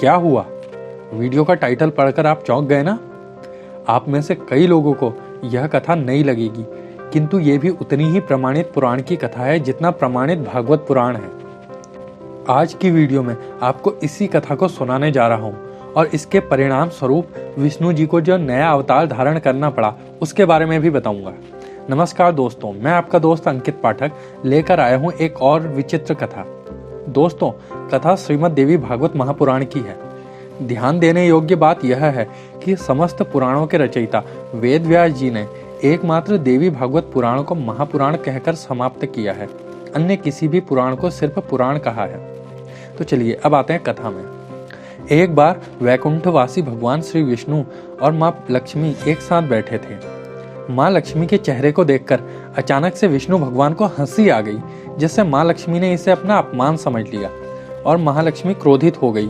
क्या हुआ? वीडियो का टाइटल पढ़कर आप चौंक गए ना? आप में से कई लोगों को यह कथा नई लगेगी, किंतु ये भी उतनी ही प्रमाणित पुराण की कथा है जितना प्रमाणित भागवत पुराण है। आज की वीडियो में आपको इसी कथा को सुनाने जा रहा हूँ और इसके परिणाम स्वरूप विष्णु जी को जो नया अवतार धारण करना पड़ा उसके बारे में भी बताऊंगा। नमस्कार दोस्तों, मैं आपका दोस्त अंकित पाठक लेकर आया हूँ एक और विचित्र कथा। दोस्तों, कथा श्रीमद् देवी भागवत महापुराण की है। ध्यान देने योग्य बात यह है कि समस्त पुराणों के रचयिता वेद व्यास जी ने एकमात्र देवी भागवत पुराण को महापुराण कहकर समाप्त किया है। अन्य किसी भी पुराण को सिर्फ पुराण कहा है। तो चलिए अब आते हैं कथा में। एक बार वैकुंठवासी भगवान श्री विष्णु और माँ लक्ष्मी एक साथ बैठे थे। माँ लक्ष्मी के चेहरे को देखकर अचानक से विष्णु भगवान को हंसी आ गई, जिससे माँ लक्ष्मी ने इसे अपना अपमान समझ लिया और महालक्ष्मी क्रोधित हो गई।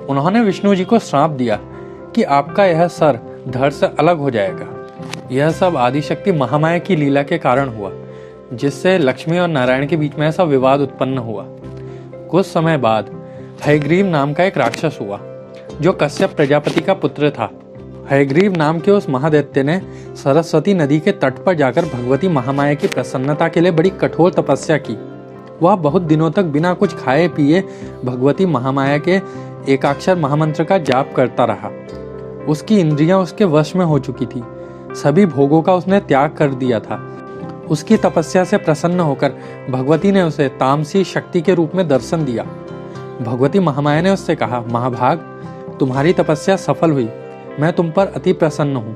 उन्होंने विष्णु जी को श्राप दिया कि आपका यह सर धड़ से अलग हो जाएगा। यह सब आदिशक्ति महामाया की लीला के कारण हुआ, जिससे लक्ष्मी और नारायण के बीच में ऐसा विवाद उत्पन्न हुआ। कुछ समय बाद हयग्रीव नाम का एक राक्षस हुआ जो कश्यप प्रजापति का पुत्र था। हयग्रीव नाम के उस महादैत्य ने सरस्वती नदी के तट पर जाकर भगवती महामाया की प्रसन्नता के लिए बड़ी कठोर तपस्या की। वह बहुत दिनों तक बिना कुछ खाए पिए भगवती महामाया के एकाक्षर महामंत्र का जाप करता रहा। उसकी इंद्रियां उसके वश में हो चुकी थी। सभी भोगों का उसने त्याग कर दिया था। उसकी तपस्या से प्रसन्न होकर भगवती ने उसे तामसी शक्ति के रूप में दर्शन दिया। भगवती महामाया ने उससे कहा, महाभाग, तुम्हारी तपस्या सफल हुई। मैं तुम पर अति प्रसन्न हूँ।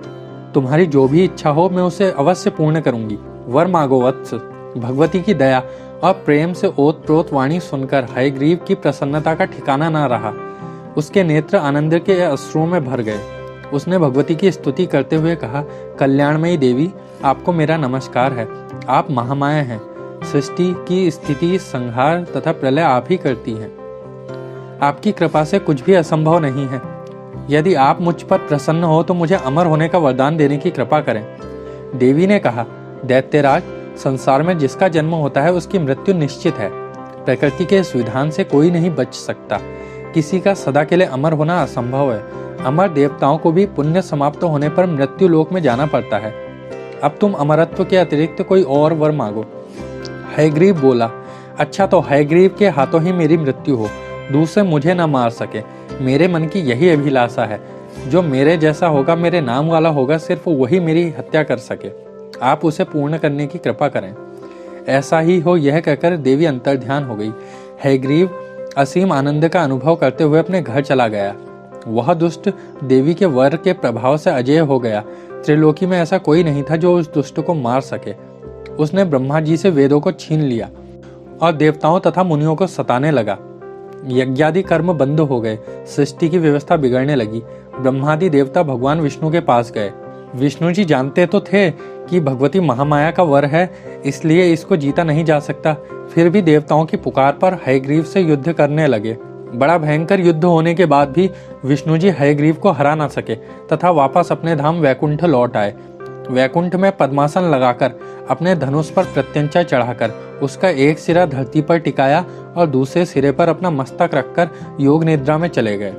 तुम्हारी जो भी इच्छा हो मैं उसे अवश्य पूर्ण करूंगी। वर मांगो वत्स। भगवती की दया और प्रेम से ओत प्रोत वाणी सुनकर हयग्रीव की प्रसन्नता का ठिकाना न रहा। उसके नेत्र आनंद के अश्रुओं में भर गए। उसने भगवती की स्तुति करते हुए कहा, कल्याणमयी देवी, आपको मेरा नमस्कार है। आप महामाया हैं। सृष्टि की स्थिति, संहार तथा प्रलय आप ही करती हैं। आपकी कृपा से कुछ भी असंभव नहीं है। यदि आप मुझ पर प्रसन्न हो तो मुझे अमर होने का वरदान देने की कृपा करें। देवी ने कहा, दैत्यराज, संसार में जिसका जन्म होता है उसकी मृत्यु निश्चित है। प्रकृति के इस विधान से कोई नहीं बच सकता। किसी का सदा के लिए अमर होना असंभव है। अमर देवताओं को भी पुण्य समाप्त होने पर मृत्यु लोक में जाना पड़ता है। अब तुम अमरत्व के अतिरिक्त कोई और वर मांगो। हयग्रीव बोला, अच्छा तो हयग्रीव के हाथों ही मेरी मृत्यु हो, दूसरे मुझे न मार सके। मेरे मन की यही अभिलाषा है। जो मेरे जैसा होगा, मेरे नाम वाला होगा, सिर्फ वही मेरी हत्या कर सके। आप उसे पूर्ण करने की कृपा करें। ऐसा ही हो, यह कहकर देवी अंतर्ध्यान हो गई। हयग्रीव असीम आनंद का अनुभव करते हुए अपने घर चला गया। वह दुष्ट देवी के वर के प्रभाव से अजेय हो गया। त्रिलोकी में ऐसा कोई नहीं था जो उस दुष्ट को मार सके। उसने ब्रह्मा जी से वेदों को छीन लिया और देवताओं तथा मुनियों को सताने लगा। यज्ञादि कर्म बंद हो गए। सृष्टि की व्यवस्था बिगड़ने लगी। ब्रह्मादि देवता भगवान विष्णु के पास गए। विष्णु जी जानते तो थे कि भगवती महामाया का वर है, इसलिए इसको जीता नहीं जा सकता। फिर भी देवताओं की पुकार पर हयग्रीव से युद्ध करने लगे। बड़ा भयंकर युद्ध होने के बाद भी विष्णु जी हयग्रीव को हरा न सके तथा वापस अपने धाम वैकुंठ लौट आए। वैकुंठ में पद्मासन लगाकर अपने धनुष पर प्रत्यंचा चढ़ाकर उसका एक सिरा धरती पर टिकाया और दूसरे सिरे पर अपना मस्तक रखकर योग निद्रा में चले गए।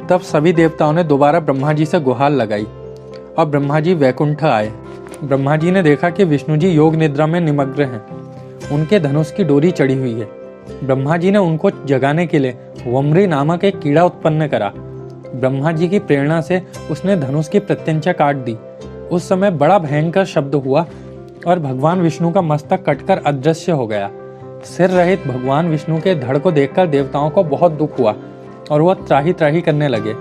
तब सभी देवताओं ने दोबारा ब्रह्मा जी से गुहार लगाई और ब्रह्मा जी वैकुंठ आए। ब्रह्मा जी ने देखा कि विष्णु जी योग निद्रा में निमग्न हैं। उनके धनुष की डोरी चढ़ी हुई है। ब्रह्मा जी ने उनको जगाने के लिए वम्री नामक एक कीड़ा उत्पन्न करा। ब्रह्मा जी की प्रेरणा से उसने धनुष की प्रत्यंचा काट दी। उस समय बड़ा भयंकर शब्द हुआ और भगवान विष्णु का मस्तक कटकर अदृश्य हो गया। सिर रहित भगवान विष्णु के धड़ को देखकर देवताओं को बहुत दुख हुआ और वह त्राही त्राही करने लगे।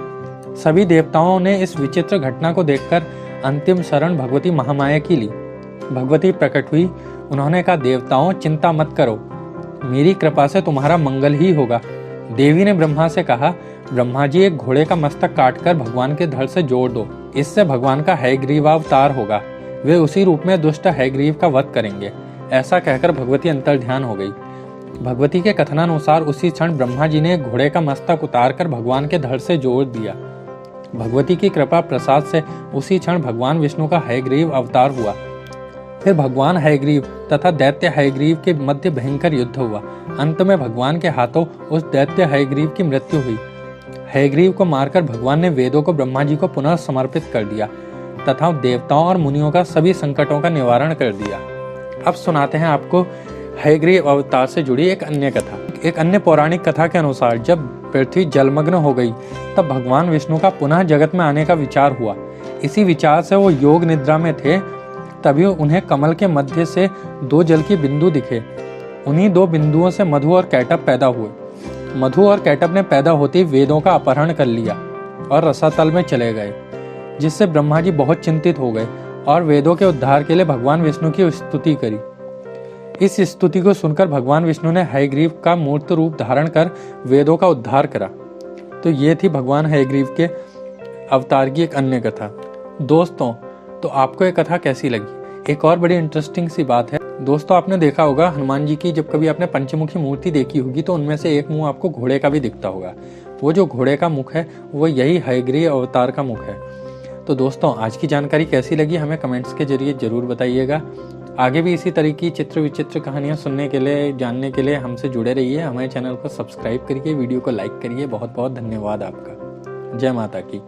सभी देवताओं ने इस विचित्र घटना को देखकर अंतिम शरण भगवती महामाया की ली। भगवती प्रकट हुई। उन्होंने कहा, देवताओं, चिंता मत करो, मेरी कृपा से तुम्हारा मंगल ही होगा। देवी ने ब्रह्मा से कहा, ब्रह्मा जी, एक घोड़े का मस्तक काटकर भगवान के धड़ से जोड़ दो। इससे भगवान का हयग्रीवावतार होगा। वे उसी रूप में दुष्ट हयग्रीव का वध करेंगे। ऐसा कहकर भगवती अंतर्ध्यान हो गई। भगवती के कथनानुसार उसी क्षण ब्रह्मा जी ने घोड़े का मस्तक उतारकर भगवान के धड़ से जोड़ दिया। भगवती की कृपा प्रसाद से उसी क्षण भगवान विष्णु का हयग्रीव अवतार हुआ। फिर भगवान हयग्रीव तथा दैत्य हयग्रीव के मध्य भयंकर युद्ध हुआ। अंत में भगवान के हाथों उस दैत्य हयग्रीव की मृत्यु हुई। हयग्रीव को मारकर भगवान ने वेदों को ब्रह्मा जी को पुनः समर्पित कर दिया तथा देवताओं और मुनियों का सभी संकटों का निवारण कर दिया। अब सुनाते हैं आपको हयग्रीव अवतार से जुड़ी एक अन्य कथा। एक अन्य पौराणिक कथा के अनुसार जब पृथ्वी जलमग्न हो गई तब भगवान विष्णु का पुनः जगत में आने का विचार हुआ। इसी विचार से वो योग निद्रा में थे, तभी उन्हें कमल के मध्य से 2 जल की बिंदु दिखे। उन्हीं 2 बिंदुओं से मधु और कैटभ पैदा हुए। मधु और कैटभ ने पैदा होते ही वेदों का अपहरण कर लिया और रसातल में चले गए, जिससे ब्रह्मा जी बहुत चिंतित हो गए और वेदों के उद्धार के लिए भगवान विष्णु की स्तुति करी। इस स्तुति को सुनकर भगवान विष्णु ने हयग्रीव का मूर्त रूप धारण कर वेदों का उद्धार करा। तो ये थी भगवान हयग्रीव के अवतार की एक अन्य कथा। दोस्तों, तो आपको ये कथा कैसी लगी? एक और बड़ी इंटरेस्टिंग सी बात है दोस्तों, आपने देखा होगा हनुमान जी की जब कभी आपने पंचमुखी मूर्ति देखी होगी तो उनमें से एक मुंह आपको घोड़े का भी दिखता होगा। वो जो घोड़े का मुख है वो यही हयग्रीव अवतार का मुख है। तो दोस्तों, आज की जानकारी कैसी लगी हमें कमेंट्स के जरिए जरूर बताइएगा। आगे भी इसी तरह की चित्र विचित्र कहानियां सुनने के लिए, जानने के लिए हमसे जुड़े रहिए। हमारे चैनल को सब्सक्राइब करिए, वीडियो को लाइक करिए। बहुत बहुत धन्यवाद आपका। जय माता की।